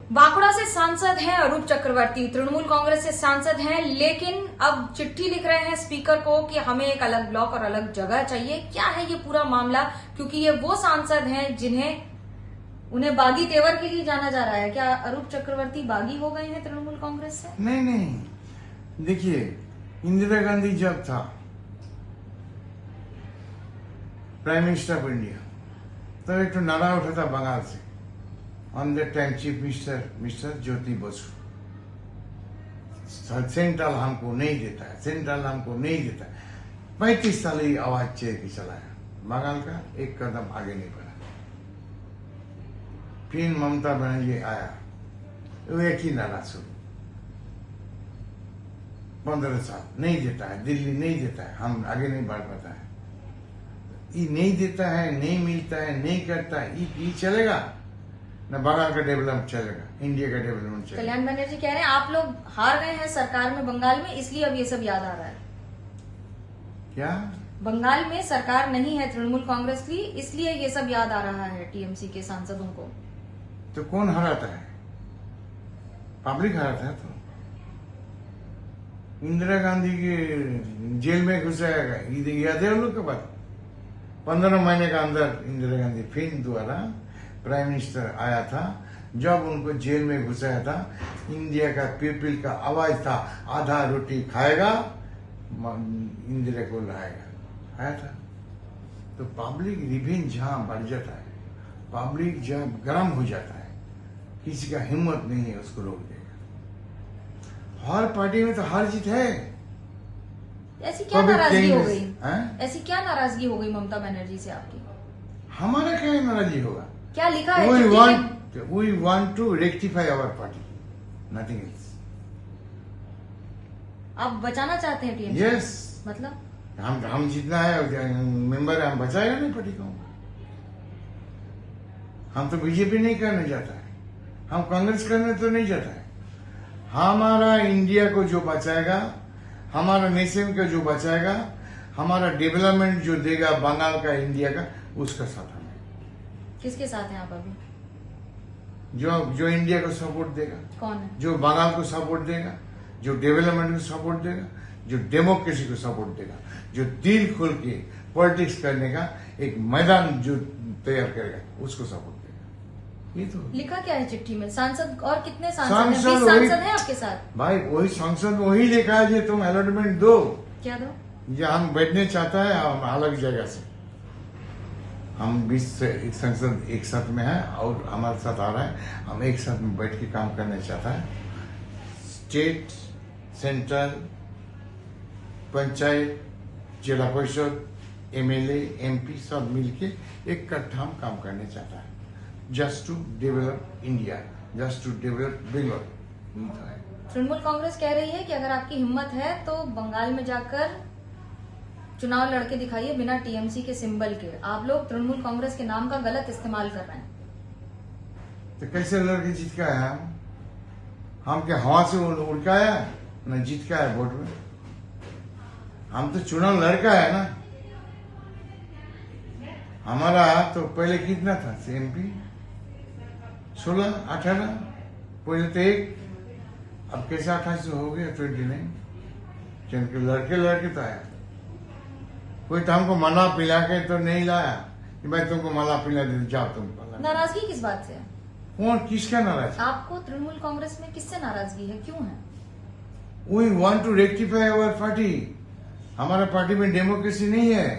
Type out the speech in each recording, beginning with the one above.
बांकुड़ा से सांसद हैं अरूप चक्रवर्ती, तृणमूल कांग्रेस से सांसद हैं, लेकिन अब चिट्ठी लिख रहे हैं स्पीकर को कि हमें एक अलग ब्लॉक और अलग जगह चाहिए। क्या है ये पूरा मामला? क्योंकि ये वो सांसद हैं उन्हें बागी तेवर के लिए जाना जा रहा है। क्या अरूप चक्रवर्ती बागी हो गए हैं तृणमूल कांग्रेस से? नहीं, देखिए, इंदिरा गांधी जब था प्राइम मिनिस्टर ऑफ इंडिया, तब एक तो नारा उठा था बंगाल से, on the time chief minister mister Jyoti Basu, central हमको नहीं देता है, सेंट्रल हमको नहीं देता है। 35 साल ही आवाज चेयर की चलाया, बंगाल का एक कदम आगे नहीं बढ़ा। फिर ममता बनर्जी आया, वो एक ही नारा शुरू, 15 साल नहीं देता है, दिल्ली नहीं देता है, हम आगे नहीं बढ़ पाता है, ये नहीं देता है, नहीं मिलता है, नहीं करता है, ये चलेगा ना? बंगाल का डेवलपमेंट चलेगा, इंडिया का डेवलपमेंट चलेगा। कल्याण बनर्जी कह रहे हैं आप लोग हार गए हैं सरकार में बंगाल में, इसलिए अब ये सब याद आ रहा है। क्या बंगाल में सरकार नहीं है तृणमूल कांग्रेस की, इसलिए ये सब याद आ रहा है टीएमसी के सांसदों को। तो कौन हराता है? पब्लिक हराता है। तो इंदिरा गांधी के जेल में घुसाएगा, याद है उन लोग के बाद 15 महीने का अंदर इंदिरा गांधी फिर दोबारा प्राइम मिनिस्टर आया था। जब उनको जेल में घुसाया था, इंडिया का पीपल का आवाज था, आधा रोटी खाएगा इंदिरा को लाएगा, आया था। तो पब्लिक रिवेंज जहां बढ़ जाता है, पब्लिक जब गर्म हो जाता है, किसी का हिम्मत नहीं है उसको रोक देगा। हर पार्टी में तो हार जीत है। ऐसी क्या नाराजगी हो गई? ऐसी क्या नाराजगी हो गई ममता बनर्जी से आपकी? हमारा क्या नाराजगी होगा? क्या लिखा है? We want to rectify our party, nothing else. आप बचाना चाहते हैं टीएमसी? Yes. मतलब हम जितना है मेंबर है, हम बचाएगा नहीं पार्टी को। हम तो बीजेपी नहीं करने जाता है, हम कांग्रेस करने तो नहीं जाता है। हमारा इंडिया को जो बचाएगा, हमारा नेशन का जो बचाएगा, हमारा डेवलपमेंट जो देगा बंगाल का, इंडिया का, उसका साथ हमें। किसके साथ हैं आप अभी? जो इंडिया को सपोर्ट देगा। कौन है? जो बंगाल को सपोर्ट देगा, जो डेवलपमेंट को सपोर्ट देगा, जो डेमोक्रेसी को सपोर्ट देगा, जो दिल खोल के पॉलिटिक्स करने का एक मैदान जो तैयार करेगा, उसको सपोर्ट देगा। ये तो लिखा क्या है चिट्ठी में? सांसद और कितने सांसद सांसद हैं? 20 सांसद हैं आपके साथ? भाई वही सांसद वही लिखा है जो तुम अलॉटमेंट दो। क्या दो? ये हम बैठने चाहता है हम अलग जगह से, हम 20 से एक संसद एक साथ में है और हमारे साथ आ रहा है, हम एक साथ में बैठ के काम करना चाहता है। स्टेट, सेंट्रल, पंचायत, जिला परिषद, एमएलए, एमपी सब मिलके एक इकट्ठा हम काम करने चाहता है, just to develop India, just to develop Bengal. Trinamool Congress कह रही है कि अगर आपकी हिम्मत है तो बंगाल में जाकर चुनाव लड़के दिखाइए बिना टीएमसी के सिंबल के। आप लोग तृणमूल कांग्रेस के नाम का गलत इस्तेमाल कर रहे हैं। तो कैसे लड़के जीत के आया? हम क्या हवा से उड़ के आया? न जीत के आया वोट में। हम तो चुनाव लड़का है ना। हमारा तो पहले कितना था एमपी? 16, 18, पहले तो एक, अब कैसे 28 हो गया 29। लड़के तो आया। कोई तो हमको मला पिला के तो नहीं लाया कि भाई तुमको मला पिला दे, जाओ तुम। नाराजगी किस बात से है? कौन किसका नाराज? आपको तृणमूल कांग्रेस में किससे नाराजगी है? क्यों है? We want to rectify our party. हमारा पार्टी में डेमोक्रेसी नहीं है।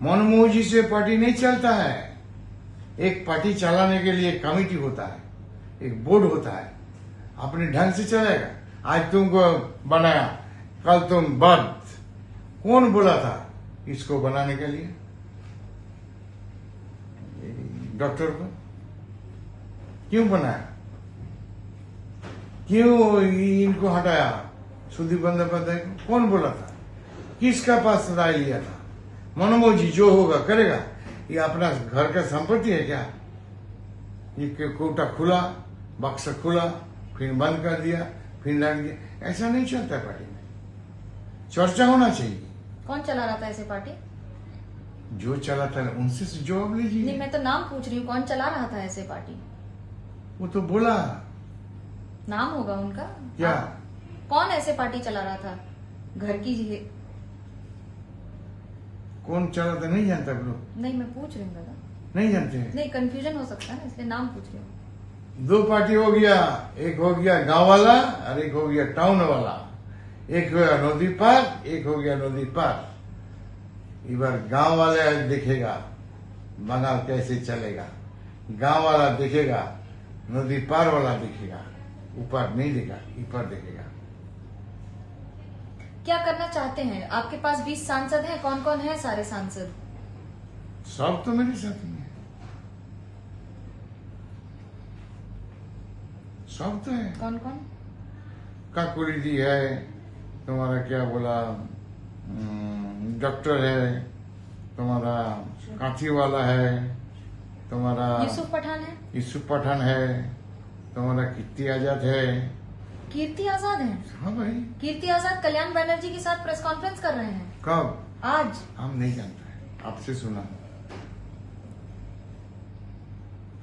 मनमोहन जी से पार्टी नहीं चलता है। एक पार्टी चलाने के लिए कमेटी होता है, एक बोर्ड होता है, अपने ढंग से चलेगा। आज तुमको बनाया, कल तुम बंद। कौन बोला था इसको बनाने के लिए? डॉक्टर को क्यों बनाया? क्यों इनको हटाया? सुदीप बंदोपाध्याय को कौन बोला था? किसका पास राय लिया था? मनमोहन जी जो होगा करेगा। ये अपना घर का संपत्ति है क्या? ये कोटा खुला, बक्सा खुला, फिर बंद कर दिया, फिर रख दिया, ऐसा नहीं चलता पार्टी में। चर्चा होना चाहिए। कौन चला रहा था ऐसे पार्टी? जो चला था उनसे जवाब लीजिए। नहीं, मैं तो नाम पूछ रही हूँ, कौन चला रहा था ऐसे पार्टी? वो तो बोला। नाम होगा उनका? क्या? कौन ऐसे पार्टी चला रहा था घर की कौन चला था नहीं जानता आप लोग? नहीं, मैं पूछ रही हूँ दादा। नहीं जानते? नहीं, कंफ्यूजन हो सकता है ना, इसलिए नाम पूछ रही हूँ। दो पार्टी हो गया, एक हो गया गांव वाला और एक हो गया टाउन वाला। एक हो गया नदी पार, एक हो गया नदी पार। इस बार गांव वाला देखेगा बंगाल कैसे चलेगा, गांव वाला देखेगा, नदी पार वाला देखेगा, ऊपर नहीं देगा, ऊपर देखेगा। क्या करना चाहते हैं? आपके पास 20 सांसद हैं, कौन कौन है सारे सांसद? सब तो मेरे साथ ही है, सब तो है। कौन कौन? काकुली जी है, तुम्हारा क्या बोला, डॉक्टर है, तुम्हारा काठी वाला है, तुम्हारा यूसुफ पठान है। यूसुफ पठान है, तुम्हारा कीर्ति आजाद है। कीर्ति आजाद है? हाँ भाई। कीर्ति आजाद कल्याण बनर्जी के साथ प्रेस कॉन्फ्रेंस कर रहे हैं। कब? आज। हम नहीं जानते हैं, आपसे सुना।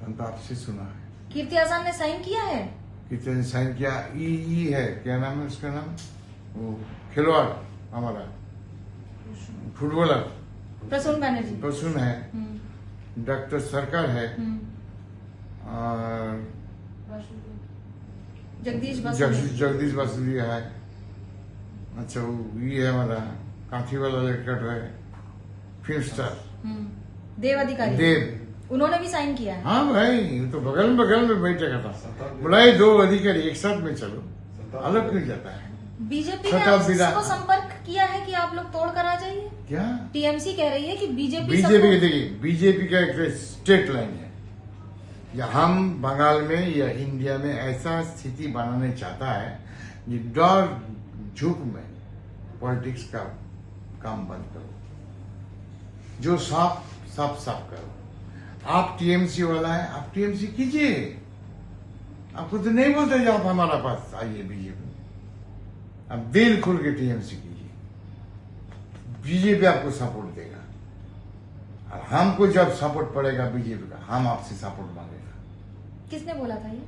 हम तो आपसे सुना है। कीर्ति आजाद ने साइन किया है? कितने साइन किया? ई है, क्या नाम है उसका नाम, वो खिलवाड़ हमारा फुटबॉलर प्रसून बनर्जी। प्रसून है, डॉक्टर सरकार है, और जगदीश जगदीश बासुरिया है। अच्छा, वो ये है हमारा काठी वाला लड़का है, फिल्म स्टार देव अधिकारी। देव, उन्होंने भी साइन किया है। हाँ भाई, वो तो बगल में बैठा था। बुलाए दो अधिकारी एक साथ में, चलो अलग क्यों जाता है? बीजेपी ने आपको संपर्क किया है कि आप लोग तोड़ कर आ जाइए? क्या? टीएमसी कह रही है कि बीजेपी देखिए, बीजेपी का एक स्टेट लाइन है, या हम बंगाल में या इंडिया में ऐसा स्थिति बनाने चाहता है कि डर झुक में पॉलिटिक्स का काम बंद करो, जो साफ करो। आप टीएमसी वाला है, आप टीएमसी कीजिए, आपको तो नहीं बोलते जो आप हमारा पास आइए बीजेपी। आप दिल खुल के टीएमसी कीजिए, बीजेपी आपको सपोर्ट देगा, और हमको जब सपोर्ट पड़ेगा बीजेपी का, हम आपसे सपोर्ट मांगेगा। किसने बोला था ये?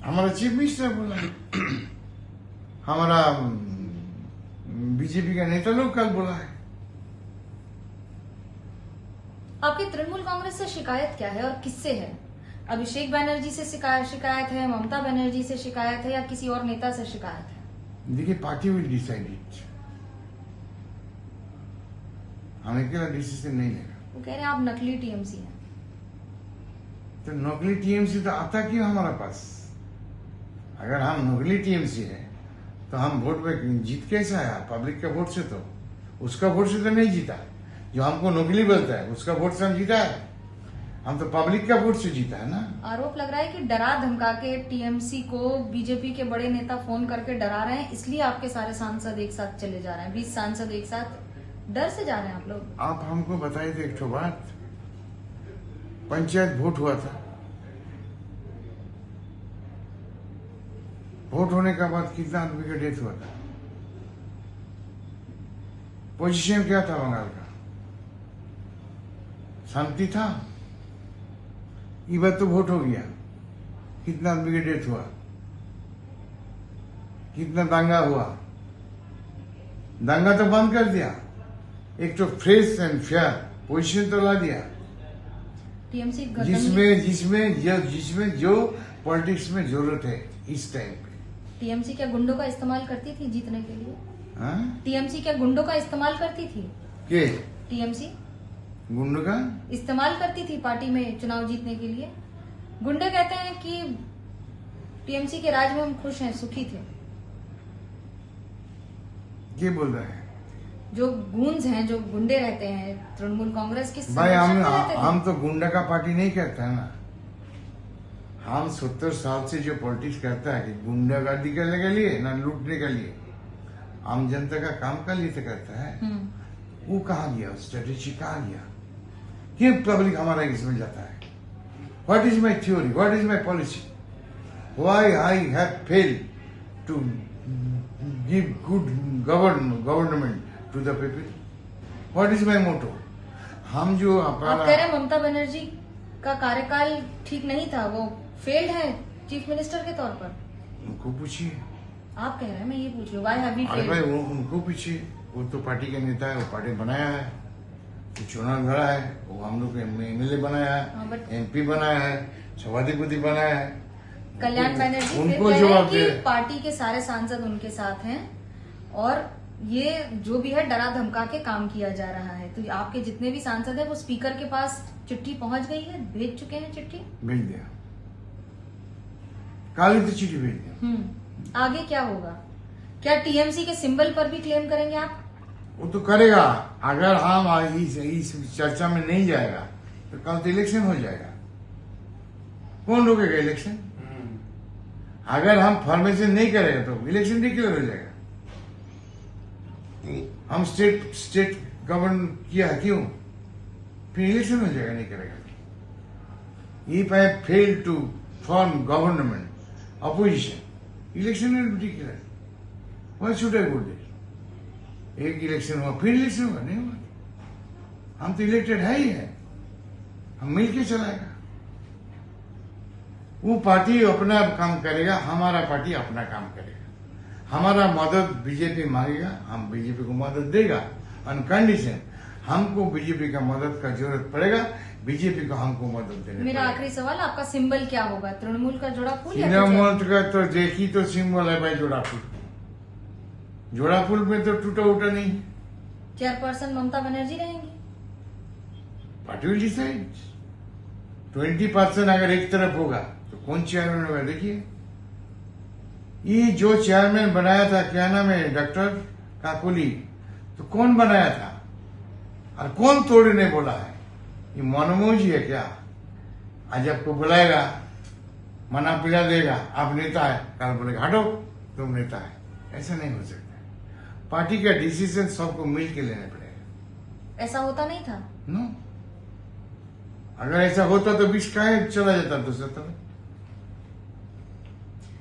हमारा चीफ मिनिस्टर बोला। हमारा बीजेपी का नेता लोग कल बोला है। आपकी तृणमूल कांग्रेस से शिकायत क्या है और किससे है? अभिषेक बनर्जी से शिकायत है, ममता बनर्जी से शिकायत है, या किसी और नेता से शिकायत है? देखिए, पार्टी विल डिसाइड इट, हम अकेला डिसीजन नहीं लेगा। वो कह रहे हैं आप नकली टीएमसी हैं। तो नकली टीएमसी तो आता क्यों हमारा पास? अगर हम नकली टीएमसी है तो हम वोट में जीत कैसे आया? पब्लिक का वोट से, तो उसका वोट से तो नहीं जीता। जो हमको नकली बोलता है उसका वोट से हम जीता है, हम तो पब्लिक का वोट से जीता है ना। आरोप लग रहा है कि डरा धमका के टीएमसी को बीजेपी के बड़े नेता फोन करके डरा रहे हैं, इसलिए आपके सारे सांसद एक साथ चले जा रहे हैं। 20 सांसद एक साथ डर से जा रहे हैं आप लोग। आप हमको बताइए तो एक ठो बात, पंचायत वोट हुआ था, वोट होने का बाद कितना आदमी का डेथ हुआ था? पोजीशन क्या था बंगाल का? शांति था? ये बात तो वोट हो गया, कितना आदमी का डेथ हुआ, कितना दंगा हुआ? दंगा तो बंद कर दिया, एक तो फ्रेश एंड फेयर पोजीशन तो ला दिया, टीएमसी जिसमें जो पॉलिटिक्स में जरूरत है इस टाइम पे। टीएमसी क्या गुंडों का इस्तेमाल करती थी जीतने के लिए? हाँ? टीएमसी क्या गुंडों का इस्तेमाल करती थी? के टीएमसी गुंडों का इस्तेमाल करती थी पार्टी में चुनाव जीतने के लिए? गुंडे कहते हैं कि टीएमसी के राज में हम खुश हैं, सुखी थे। ये बोल रहा है? जो गूंज हैं, जो गुंडे रहते हैं तृणमूल कांग्रेस की, भाई हम तो गुंडा का पार्टी नहीं करते है ना। हम 70 साल से जो पॉलिटिक्स करता है कि गुंडागर्दी करने के लिए ना लूटने के लिए, आम जनता का काम का लिए तो करता है। वो कहाँ गया? स्ट्रेटेजी कहाँ गया? क्यों पब्लिक हमारा इसमें जाता है? What is my theory, what is my policy, why I have failed to give good government to the people, what is my motto? हम जो आप कह रहे हैं ममता बनर्जी का कार्यकाल ठीक नहीं था, वो फेल्ड है चीफ मिनिस्टर के तौर पर? उनको पूछिए। आप कह रहे हैं, मैं ये पूछ रही हूँ, व्हाई हैव वी अरे फेल्ड? भाई उनको पूछिए, वो तो पार्टी के नेता है, वो पार्टी बनाया है, वो चुनाव लड़ा है, वो हम लोग MLA बनाया हाँ, है, but- MP बनाया है, सभाधिपति बनाया है। कल्याण बैनर्जी फिर उनको कह रहे जवाब हैं दे कि पार्टी के सारे सांसद उनके साथ हैं और ये जो भी है डरा धमका के काम किया जा रहा है। तो आपके जितने भी सांसद हैं वो स्पीकर के पास चिट्ठी पहुंच गई है, भेज चुके हैं चिट्ठी? भेज दिया, काली तो चिट्ठी भेज दिया। आगे क्या होगा? क्या टीएमसी के सिंबल पर भी क्लेम करेंगे आप? वो तो करेगा, अगर हम इस चर्चा में नहीं जाएगा तो कल तो इलेक्शन हो जाएगा। कौन रोकेगा इलेक्शन? अगर हम फॉर्मेशन नहीं करेंगे तो इलेक्शन डिक्लेयर हो जाएगा। हम स्टेट गवर्न किया क्यों? फिर इलेक्शन हो जाएगा नहीं करेगा। If I fail to form government opposition, election will be declare. Why should I go there? एक इलेक्शन हुआ फिर इलेक्शन हुआ, नहीं हुआ। हम तो इलेक्टेड है ही है, हम मिलके चलाएगा। वो पार्टी अपना काम करेगा, हमारा पार्टी अपना काम करेगा। हमारा मदद बीजेपी मांगेगा, हम बीजेपी को मदद देगा ऑन कंडीशन हमको बीजेपी का मदद का जरूरत पड़ेगा, बीजेपी को हमको मदद देने मेरा पड़ेगा। आखिरी सवाल, आपका सिंबल क्या होगा? तृणमूल का जोड़ा फूल या कुछ और? तृणमूल का तो देखी तो सिंबल है भाई, जोड़ा फूल। जोड़ा फूल में तो टूटा उटा नहीं। चेयरपर्सन ममता बनर्जी रहेंगी? Party will decide. 20% अगर एक तरफ होगा तो कौन चेयरमैन होगा? देखिए, ये जो चेयरमैन बनाया था, क्या नाम है, डॉक्टर काकोली, तो कौन बनाया था और कौन तोड़ने बोला है? ये मनमोहन जी है क्या? आज आपको बुलाएगा, मना पिला देगा, आप नेता है, कल बोलेगा हटो तुम नेता है। ऐसा नहीं हो सकता। पार्टी का डिसीजन सबको मिल के लेने पड़ेगा। ऐसा होता नहीं था? नो, अगर ऐसा होता तो बीच काहे चला जाता दूसरा तरफ।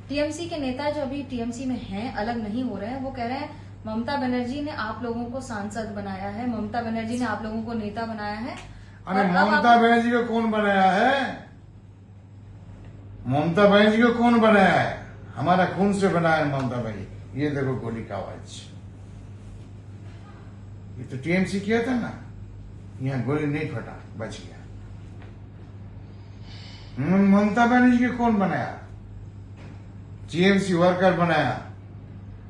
टीएमसी के नेता जो अभी टीएमसी में हैं, अलग नहीं हो रहे हैं, वो कह रहे हैं ममता बनर्जी ने आप लोगों को सांसद बनाया है, ममता बनर्जी ने आप लोगों को नेता बनाया है। अरे और अब ममता बनर्जी को कौन बनाया है? ममता बनर्जी को कौन बनाया है? हमारा खून से बनाया है ममता बनर्जी। ये देखो गोली का आवाज, ये तो टीएमसी किया था ना, यहाँ गोली नहीं फटा, बच गया। ममता बनर्जी को कौन बनाया? टीएमसी वर्कर बनाया,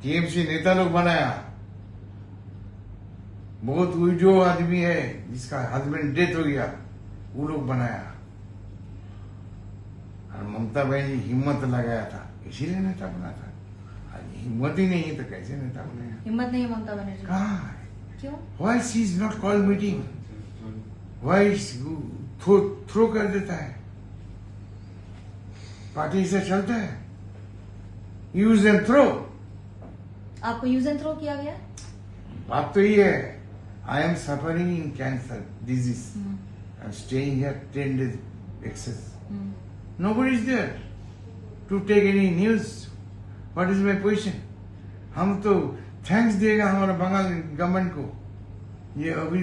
टीएमसी नेता लोग बनाया। बहुत विडो आदमी है जिसका हस्बैंड डेथ हो गया, वो लोग बनाया। और ममता बनर्जी हिम्मत लगाया था, इसीलिए नेता बना था। आज हिम्मत ही नहीं है तो कैसे नेता बनेगा? हिम्मत नहीं है ममता बनर्जी? कहाँ है? क्यों? Why she is not call meeting? Why throw कर देता है? पार्टी से चलता है, यूज एंड थ्रो। आपको यूज एंड थ्रो किया गया? बात तो ये है, I am suffering in cancer disease, I am staying here 10 days excess. Nobody is there to take any news. What is my position? हम तो थैंक्स देगा हमारा बंगाल गवर्नमेंट को। ये अभी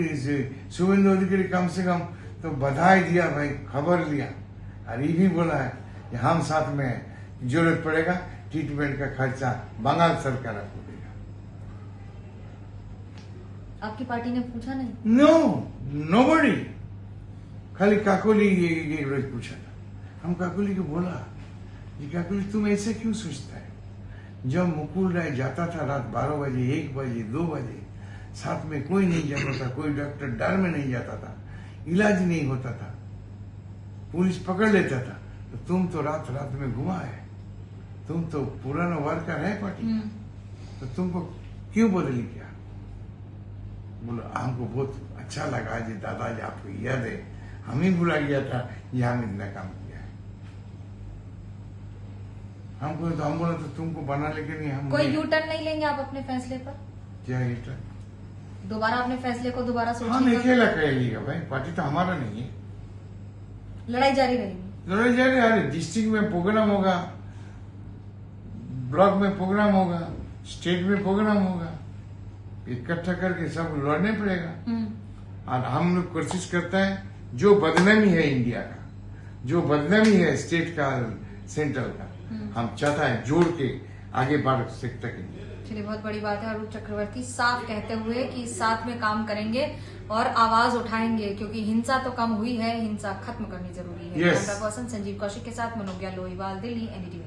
शुभेंदु अधिकारी कम से कम तो बधाई दिया भाई, खबर लिया, और ये भी बोला है कि हम साथ में हैं, जरूरत पड़ेगा ट्रीटमेंट का खर्चा बंगाल सरकार आपको देगा। आपकी पार्टी ने पूछा नहीं? No, nobody. खाली काकोली ये रोज पूछा था। हम काकोली को बोला, ये काकोली तुम ऐसे क्यों सोचता है? जब मुकुल राय जाता था रात 12 बजे, 1 बजे, 2 बजे, साथ में कोई नहीं जाता था, कोई डॉक्टर डर में नहीं जाता था, इलाज नहीं होता था, पुलिस पकड़ लेता था, तो तुम तो रात रात में घुमा है, तुम तो पुराना वर्कर है पार्टी, तो तुमको क्यों बदली क्या? बोलो हमको बहुत अच्छा लगा जी, दादाजी आपको याद है, हम ही भुला गया था, ये हम इतना काम किया है। हमको तो हम बोला तो तुमको बना, लेकिन नहीं हम कोई नहीं। यू टर्न नहीं लेंगे आप अपने फैसले पर? क्या ये तो? दोबारा अपने फैसले को दोबारा हम सोचने का? अकेला कहेगा भाई, पार्टी तो हमारा नहीं है। लड़ाई जारी रहेगी? लड़ाई जा रही है, डिस्ट्रिक्ट में प्रोग्राम होगा, ब्लॉक में प्रोग्राम होगा, स्टेट में प्रोग्राम होगा, इकट्ठा करके सब लड़ने पड़ेगा। और हम लोग कोशिश करते हैं जो बदनामी है इंडिया का, जो बदनामी है स्टेट का सेंट्रल का, हम चाहता है जोड़ के आगे बढ़ सकते हैं। चलिए, बहुत बड़ी बात है। अरूप चक्रवर्ती साफ कहते हुए कि साथ में काम करेंगे और आवाज उठाएंगे, क्योंकि हिंसा तो कम हुई है, हिंसा खत्म करनी जरूरी है। Yes. Camera person Sanjeev Kaushik के साथ मनोज्ञा लोहीवाल, दिल्ली, एनडीटीवी।